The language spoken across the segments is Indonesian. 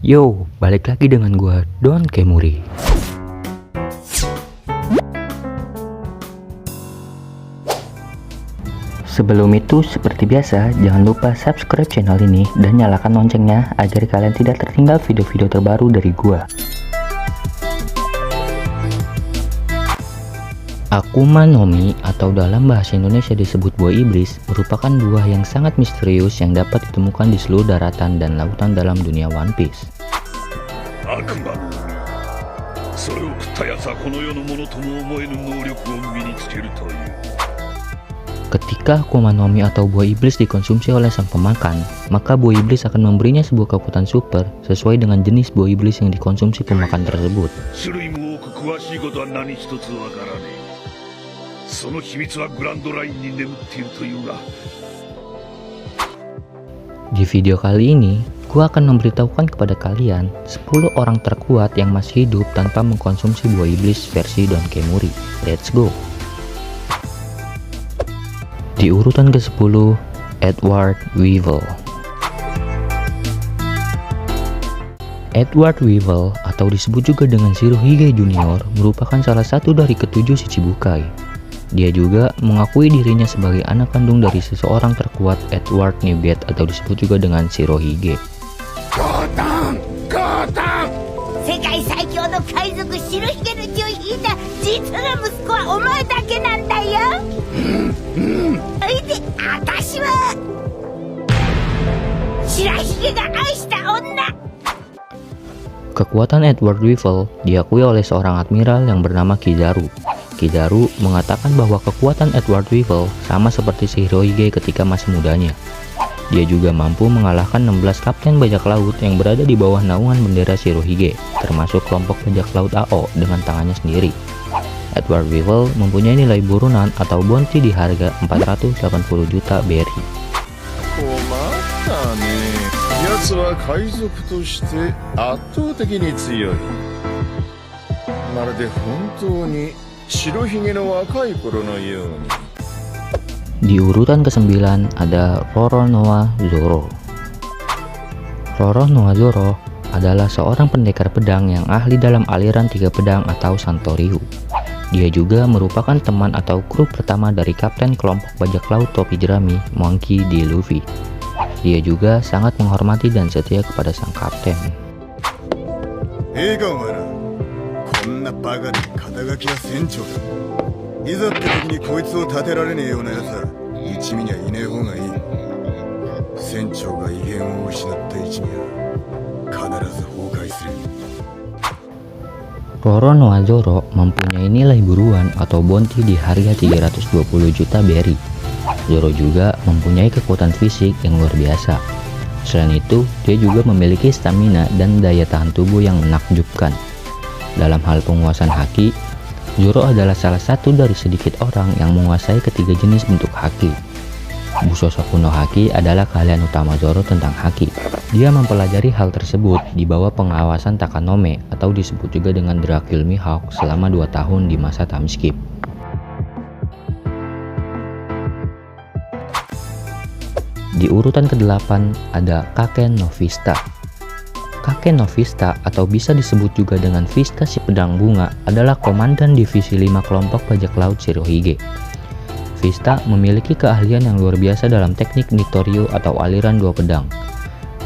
Yo, balik lagi dengan gua Don Kemuri. Sebelum itu, seperti biasa, jangan lupa subscribe channel ini dan nyalakan loncengnya agar kalian tidak tertinggal video-video terbaru dari gua. Akuma no Mi atau dalam bahasa Indonesia disebut buah iblis merupakan buah yang sangat misterius yang dapat ditemukan di seluruh daratan dan lautan dalam dunia One Piece. Ketika Akuma no Mi atau buah iblis dikonsumsi oleh sang pemakan, maka buah iblis akan memberinya sebuah kekuatan super sesuai dengan jenis buah iblis yang dikonsumsi pemakan tersebut. Di video kali ini, gua akan memberitahukan kepada kalian 10 orang terkuat yang masih hidup tanpa mengkonsumsi buah iblis versi Don Kemuri. Let's go! Di urutan ke-10, Edward Weevil. Edward Weevil atau disebut juga dengan Shirohige Junior merupakan salah satu dari ketujuh Shichibukai. Dia juga mengakui dirinya sebagai anak kandung dari seseorang terkuat Edward Newgate atau disebut juga dengan Shirohige. Gotham! Gotham! 世界最強の海賊白ひげの血を引いた実の息子はお前だけなんだよ。それで私は白ひげが愛した女。 Kekuatan Edward Weevil diakui oleh seorang admiral yang bernama Kizaru. Kizaru mengatakan bahwa kekuatan Edward Weevil sama seperti Shirohige ketika masih mudanya. Dia juga mampu mengalahkan 16 kapten bajak laut yang berada di bawah naungan bendera Shirohige, termasuk kelompok bajak laut AO dengan tangannya sendiri. Edward Weevil mempunyai nilai buronan atau bounty di harga 480 juta berry. 奴は海賊として圧倒的に強い。まるで本当に白ひげの若い頃のように。 Di urutan ke-9 ada Roronoa Zoro. Roronoa Zoro adalah seorang pendekar pedang yang ahli dalam aliran tiga pedang atau Santoryu. Dia juga merupakan teman atau kru pertama dari kapten kelompok bajak laut topi jerami Monkey D. Luffy. Dia juga sangat menghormati dan setia kepada sang kapten. Roronoa Zoro mempunyai nilai buruan atau bounty di harga 320 juta berry. Zoro juga mempunyai kekuatan fisik yang luar biasa. Selain itu, dia juga memiliki stamina dan daya tahan tubuh yang menakjubkan. Dalam hal penguasaan haki, Zoro adalah salah satu dari sedikit orang yang menguasai ketiga jenis bentuk haki. Busosoku no Haki adalah keahlian utama Zoro tentang haki. Dia mempelajari hal tersebut di bawah pengawasan Takanome atau disebut juga dengan Dracul Mihawk selama 2 tahun di masa time skip. Di urutan ke-8 ada Kaken no Vista. Kaken no Vista atau bisa disebut juga dengan Vista si pedang bunga adalah komandan divisi 5 kelompok bajak laut Shirohige. Vista memiliki keahlian yang luar biasa dalam teknik Nitoryu atau aliran dua pedang.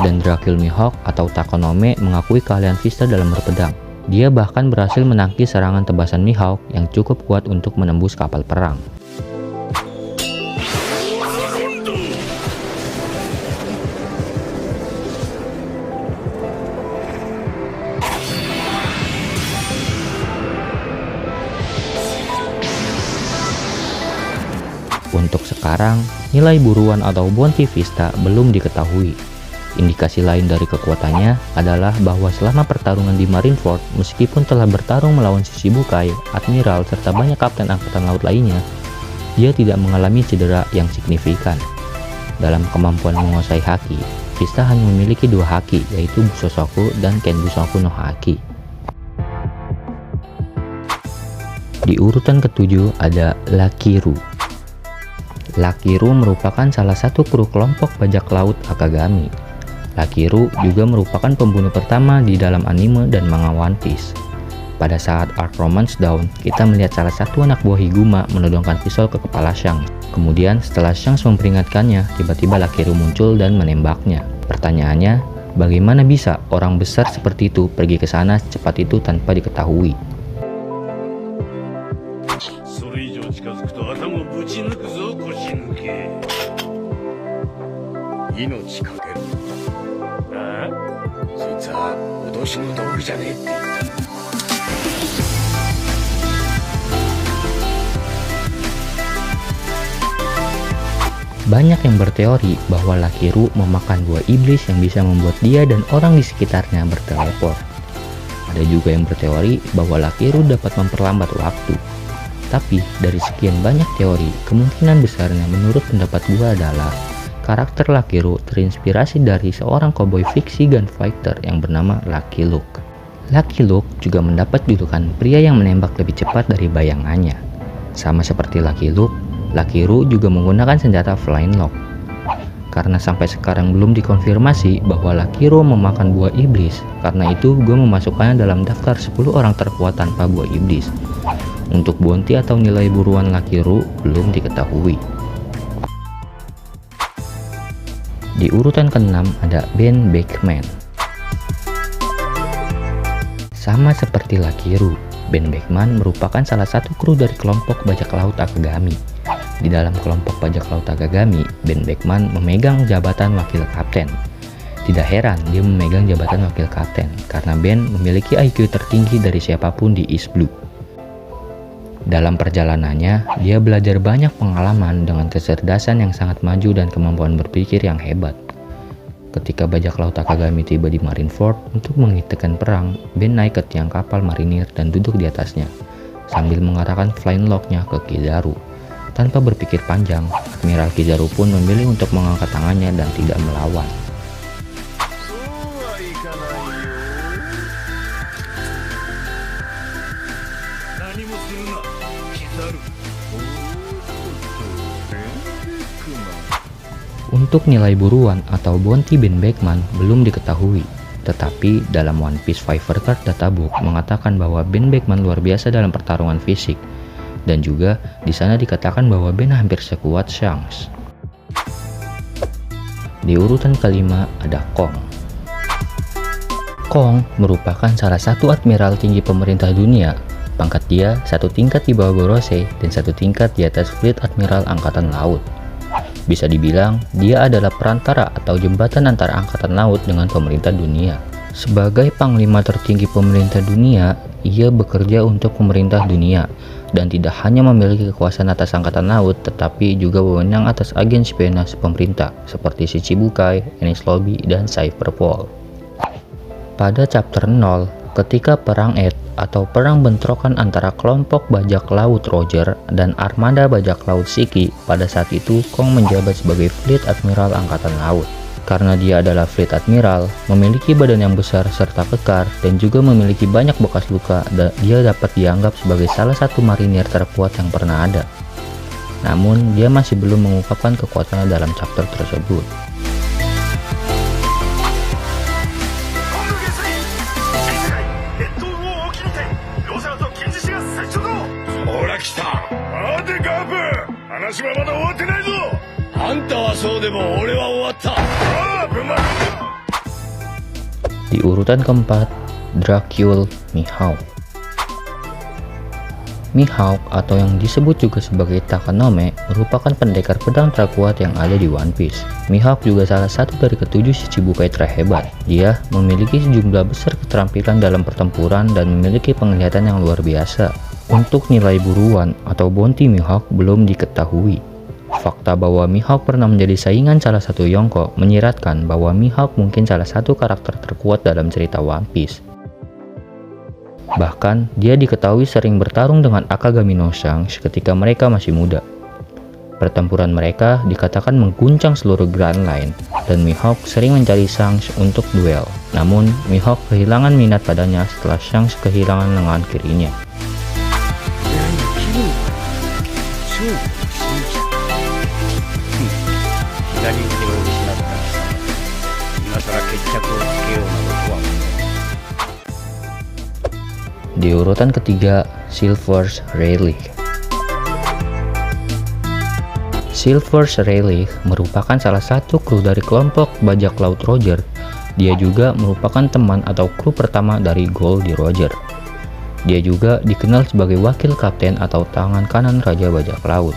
Dan Dracul Mihawk atau Takanome mengakui keahlian Vista dalam berpedang. Dia bahkan berhasil menangkis serangan tebasan Mihawk yang cukup kuat untuk menembus kapal perang. Untuk sekarang, nilai buruan atau bounty Vista belum diketahui. Indikasi lain dari kekuatannya adalah bahwa selama pertarungan di Marineford, meskipun telah bertarung melawan Shichibukai, Admiral, serta banyak kapten angkatan laut lainnya, dia tidak mengalami cedera yang signifikan. Dalam kemampuan menguasai haki, Vista hanya memiliki 2 haki, yaitu Busosoku dan Kenbusoku no Haki. Di urutan ke-7 ada Lakiru. Lakiru merupakan salah satu kru kelompok bajak laut Akagami. Lakiru juga merupakan pembunuh pertama di dalam anime dan manga One Piece. Pada saat arc Romance Dawn, kita melihat salah satu anak buah Higuma menodongkan pisau ke kepala Shanks. Kemudian setelah Shanks memperingatkannya, tiba-tiba Lakiru muncul dan menembaknya. Pertanyaannya, bagaimana bisa orang besar seperti itu pergi ke sana secepat itu tanpa diketahui? Banyak yang berteori bahwa Lakiru memakan buah iblis yang bisa membuat dia dan orang di sekitarnya berteleport. Ada juga yang berteori bahwa Lakiru dapat memperlambat waktu. Tapi dari sekian banyak teori, kemungkinan besarnya menurut pendapat gua adalah karakter Lakiru terinspirasi dari seorang koboi fiksi gunfighter yang bernama Lucky Luke. Lucky Luke juga mendapat julukan pria yang menembak lebih cepat dari bayangannya. Sama seperti Lucky Luke, Lakiru juga menggunakan senjata Flying Lock. Karena sampai sekarang belum dikonfirmasi bahwa Lakiru memakan buah iblis, karena itu gue memasukkannya dalam daftar 10 orang terkuat tanpa buah iblis. Untuk bounty atau nilai buruan Lakiru belum diketahui. Di urutan ke-6 ada Ben Beckman. Sama seperti Lakiru, Ben Beckman merupakan salah satu kru dari kelompok bajak laut Akagami. Di dalam kelompok bajak laut Akagami, Ben Beckman memegang jabatan wakil kapten. Tidak heran dia memegang jabatan wakil kapten, karena Ben memiliki IQ tertinggi dari siapapun di East Blue. Dalam perjalanannya, dia belajar banyak pengalaman dengan kecerdasan yang sangat maju dan kemampuan berpikir yang hebat. Ketika bajak laut Akagami tiba di Marineford untuk menghentikan perang, Ben naik ke tiang kapal marinir dan duduk di atasnya, sambil mengarahkan flying lock-nya ke Kizaru. Tanpa berpikir panjang, Admiral Kizaru pun memilih untuk mengangkat tangannya dan tidak melawan. Untuk nilai buruan atau bounty Ben Beckman belum diketahui, tetapi dalam One Piece Fiver Card Databook mengatakan bahwa Ben Beckman luar biasa dalam pertarungan fisik. Dan juga di sana dikatakan bahwa Ben hampir sekuat Shanks. Di urutan kelima ada Kong. Kong merupakan salah satu admiral tinggi pemerintah dunia. Pangkat dia satu tingkat di bawah Gorosei dan satu tingkat di atas Fleet Admiral Angkatan Laut. Bisa dibilang dia adalah perantara atau jembatan antara Angkatan Laut dengan pemerintah dunia. Sebagai panglima tertinggi pemerintah dunia, ia bekerja untuk pemerintah dunia dan tidak hanya memiliki kekuasaan atas angkatan laut, tetapi juga wewenang atas agen spionase pemerintah seperti Shichibukai, Enies Lobby, dan Cyberpol. Pada chapter 0, ketika perang Earth atau perang bentrokan antara kelompok bajak laut Roger dan armada bajak laut Shiki, pada saat itu Kong menjabat sebagai Fleet Admiral Angkatan Laut. Karena dia adalah Fleet Admiral, memiliki badan yang besar serta kekar, dan juga memiliki banyak bekas luka, dia dapat dianggap sebagai salah satu marinir terkuat yang pernah ada. Namun, dia masih belum mengungkapkan kekuatannya dalam chapter tersebut. Di urutan keempat, Dracul Mihawk. Mihawk atau yang disebut juga sebagai Takanome merupakan pendekar pedang terkuat yang ada di One Piece. Mihawk juga salah satu dari ketujuh Shichibukai terhebat. Dia memiliki sejumlah besar keterampilan dalam pertempuran dan memiliki penglihatan yang luar biasa. Untuk nilai buruan atau bounty Mihawk belum diketahui. Fakta bahwa Mihawk pernah menjadi saingan salah satu Yonko menyiratkan bahwa Mihawk mungkin salah satu karakter terkuat dalam cerita One Piece. Bahkan, dia diketahui sering bertarung dengan Akagami no Shanks ketika mereka masih muda. Pertempuran mereka dikatakan mengguncang seluruh Grand Line, dan Mihawk sering mencari Shanks untuk duel. Namun, Mihawk kehilangan minat padanya setelah Shanks kehilangan lengan kirinya. Di urutan ketiga, Silver's Rayleigh. Silver's Rayleigh merupakan salah satu kru dari kelompok bajak laut Roger. Dia juga merupakan teman atau kru pertama dari Goldie Roger. Dia juga dikenal sebagai wakil kapten atau tangan kanan Raja Bajak Laut.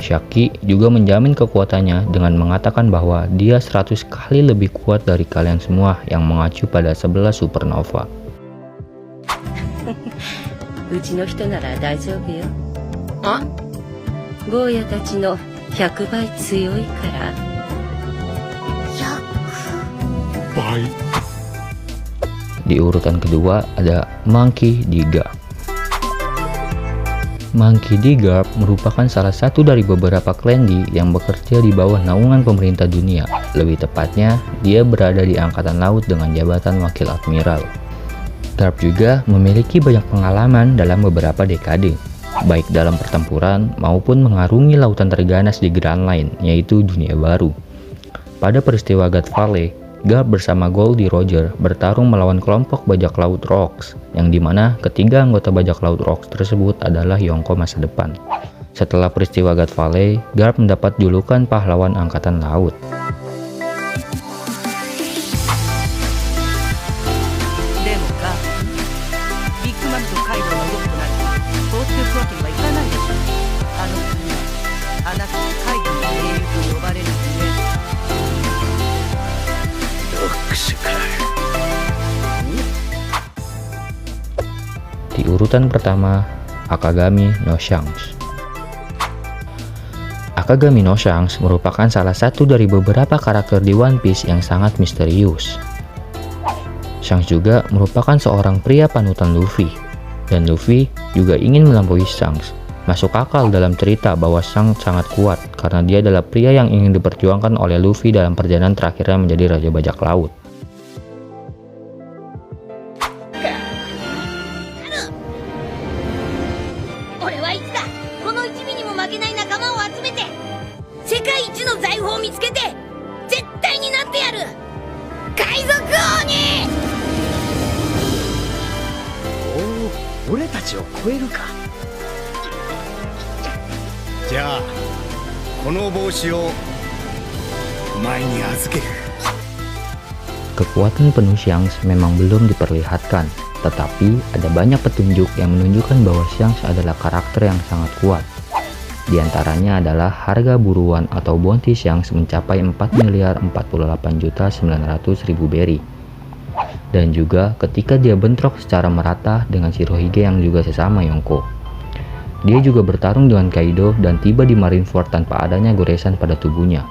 Shaki juga menjamin kekuatannya dengan mengatakan bahwa dia 100 kali lebih kuat dari kalian semua yang mengacu pada 11 supernova. うちの人なら大丈夫よ。あ？ゴーヤたちの100倍強いから。100倍? Di urutan kedua ada Monkey D. Garp. Monkey D. Garp merupakan salah satu dari beberapa klendi yang bekerja di bawah naungan pemerintah dunia. Lebih tepatnya, dia berada di Angkatan Laut dengan jabatan Wakil Admiral. Garp juga memiliki banyak pengalaman dalam beberapa dekade, baik dalam pertempuran maupun mengarungi lautan terganas di Grand Line, yaitu Dunia Baru. Pada peristiwa God Valley, Garp bersama Goldie Roger bertarung melawan kelompok bajak laut Rocks, yang dimana ketiga anggota bajak laut Rocks tersebut adalah Yonko masa depan. Setelah peristiwa God Valley, Garp mendapat julukan pahlawan Angkatan Laut. Di urutan pertama, Akagami no Shanks. Akagami no Shanks merupakan salah satu dari beberapa karakter di One Piece yang sangat misterius. Shanks juga merupakan seorang pria panutan Luffy, dan Luffy juga ingin melampaui Shanks. Masuk akal dalam cerita bahwa Shanks sangat kuat karena dia adalah pria yang ingin diperjuangkan oleh Luffy dalam perjalanan terakhirnya menjadi Raja Bajak Laut. Kekuatan penuh Shanks memang belum diperlihatkan, tetapi ada banyak petunjuk yang menunjukkan bahwa Shanks adalah karakter yang sangat kuat. Di antaranya adalah harga buruan atau bounty Shanks mencapai 4.048.900.000 berry. Dan juga ketika dia bentrok secara merata dengan Shirohige yang juga sesama Yonko. Dia juga bertarung dengan Kaido dan tiba di Marineford tanpa adanya goresan pada tubuhnya.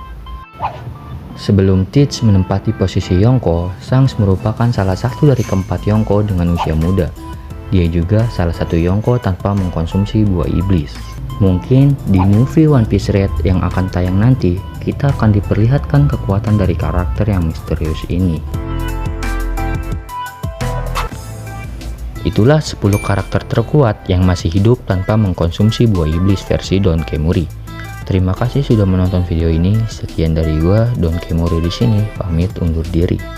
Sebelum Teach menempati posisi Yonko, Shanks merupakan salah satu dari keempat Yonko dengan usia muda. Dia juga salah satu Yonko tanpa mengkonsumsi buah iblis. Mungkin di movie One Piece Red yang akan tayang nanti, kita akan diperlihatkan kekuatan dari karakter yang misterius ini. Itulah 10 karakter terkuat yang masih hidup tanpa mengkonsumsi buah iblis versi Don Kemuri. Terima kasih sudah menonton video ini. Sekian dari gua, Don Kemuri di sini, pamit undur diri.